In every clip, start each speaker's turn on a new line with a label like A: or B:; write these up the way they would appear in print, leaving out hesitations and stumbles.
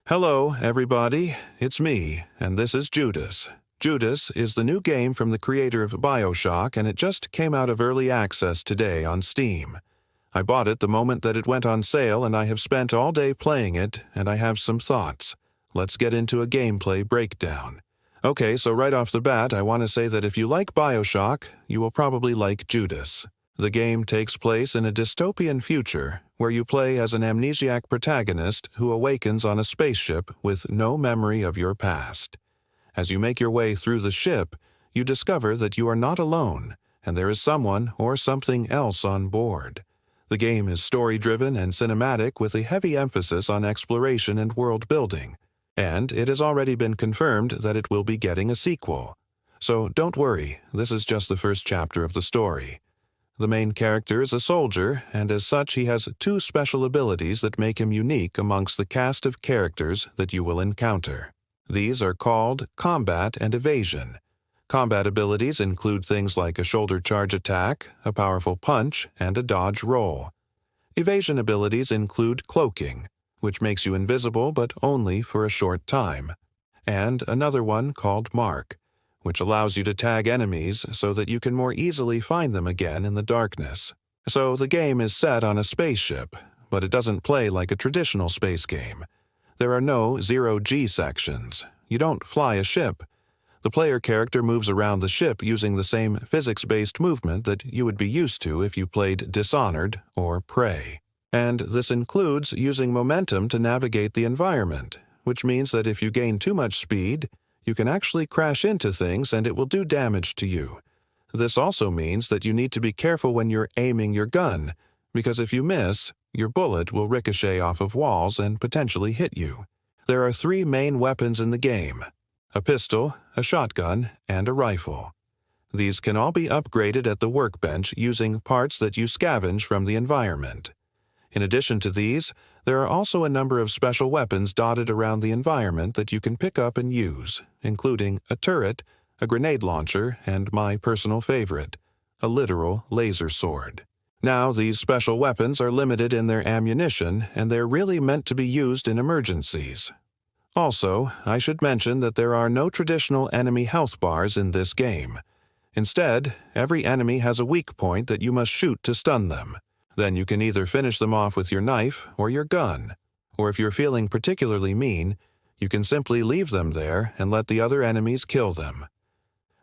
A: Hello, everybody. It's me, and this is Judas. Judas is the new game from the creator of BioShock, and it just came out of early access today on Steam. I bought it the moment that it went on sale, and I have spent all day playing it, and I have some thoughts. Let's get into a gameplay breakdown. Okay, so right off the bat, I want to say that if you like BioShock, you will probably like Judas. The game takes place in a dystopian future, where you play as an amnesiac protagonist who awakens on a spaceship with no memory of your past. As you make your way through the ship, you discover that you are not alone, and there is someone or something else on board. The game is story-driven and cinematic with a heavy emphasis on exploration and world building, and it has already been confirmed that it will be getting a sequel. So don't worry, this is just the first chapter of the story. The main character is a soldier, and as such he has two special abilities that make him unique amongst the cast of characters that you will encounter. These are called combat and evasion. Combat abilities include things like a shoulder charge attack, a powerful punch, and a dodge roll. Evasion abilities include cloaking, which makes you invisible but only for a short time, and another one called mark, which allows you to tag enemies so that you can more easily find them again in the darkness. So the game is set on a spaceship, but it doesn't play like a traditional space game. There are no zero-G sections. You don't fly a ship. The player character moves around the ship using the same physics-based movement that you would be used to if you played Dishonored or Prey. And this includes using momentum to navigate the environment, which means that if you gain too much speed, you can actually crash into things and it will do damage to you. This also means that you need to be careful when you're aiming your gun, because if you miss, your bullet will ricochet off of walls and potentially hit you. There are three main weapons in the game: a pistol, a shotgun, and a rifle. These can all be upgraded at the workbench using parts that you scavenge from the environment. In addition to these, there are also a number of special weapons dotted around the environment that you can pick up and use, including a turret, a grenade launcher, and my personal favorite, a literal laser sword. Now, these special weapons are limited in their ammunition, and they're really meant to be used in emergencies. Also, I should mention that there are no traditional enemy health bars in this game. Instead, every enemy has a weak point that you must shoot to stun them. Then you can either finish them off with your knife or your gun, or if you're feeling particularly mean, you can simply leave them there and let the other enemies kill them.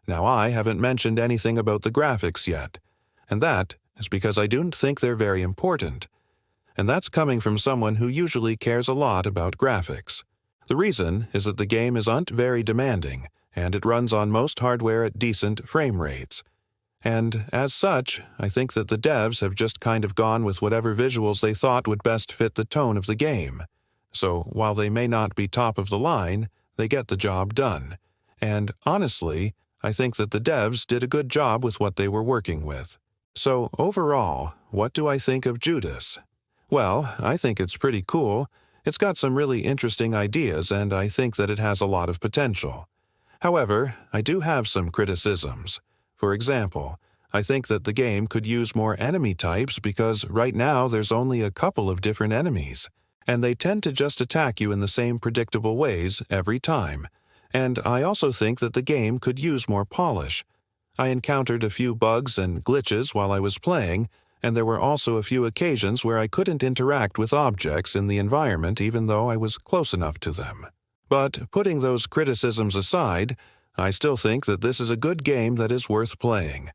A: Now, I haven't mentioned anything about the graphics yet, and that is because I don't think they're very important. And that's coming from someone who usually cares a lot about graphics. The reason is that the game isn't very demanding, and it runs on most hardware at decent frame rates. And as such, I think that the devs have just kind of gone with whatever visuals they thought would best fit the tone of the game. So while they may not be top of the line, they get the job done. And honestly, I think that the devs did a good job with what they were working with. So overall, what do I think of Judas? Well, I think it's pretty cool. It's got some really interesting ideas, and I think that it has a lot of potential. However, I do have some criticisms. For example, I think that the game could use more enemy types because right now there's only a couple of different enemies, and they tend to just attack you in the same predictable ways every time. And I also think that the game could use more polish. I encountered a few bugs and glitches while I was playing, and there were also a few occasions where I couldn't interact with objects in the environment even though I was close enough to them. But putting those criticisms aside, I still think that this is a good game that is worth playing.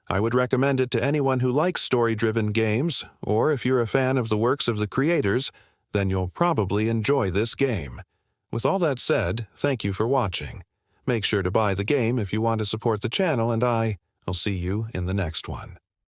A: I would recommend it to anyone who likes story-driven games, or if you're a fan of the works of the creators, then you'll probably enjoy this game. With all that said, thank you for watching. Make sure to buy the game if you want to support the channel, and I'll see you in the next one.